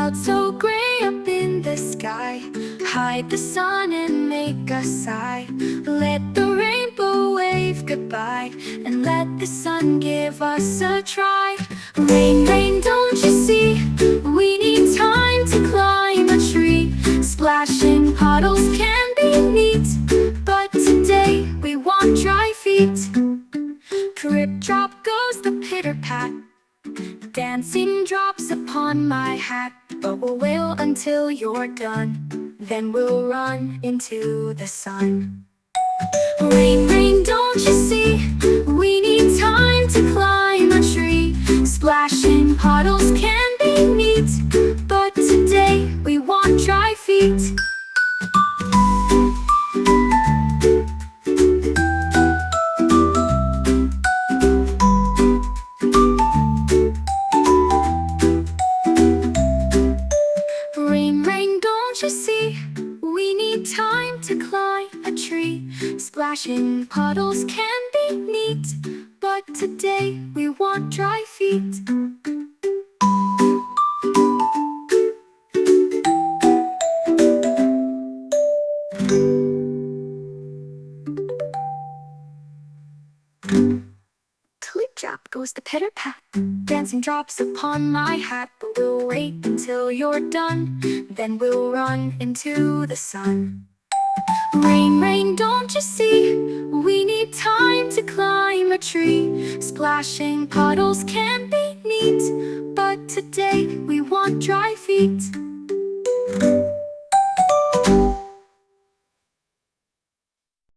Clouds so gray up in the sky hide the sun and make us sigh. Let the rainbow wave goodbye and let the sun give us a try. Rain, rain, don't you see? We need time to climb a tree. Splashing puddles can be neat, but today we want dry feet. Drip drop goes the pitter-pat, dancing drops upon my hat. But we'll wail until you're done, then we'll run into the sun. Rain, rain, don't you see? We need time to climb a tree. Splashing puddles can be neat, but today we want dry feet. Rain, rain, don't you see? We need time to climb a tree. Splashing puddles can be neat, but today we want dry feet. Clip-drop goes the pitter-pat, dancing drops upon my hat. But we'll wait until you're done, then we'll run into the sun. Rain, rain, don't you see? We need time to climb a tree. Splashing puddles can be neat, but today we want dry feet.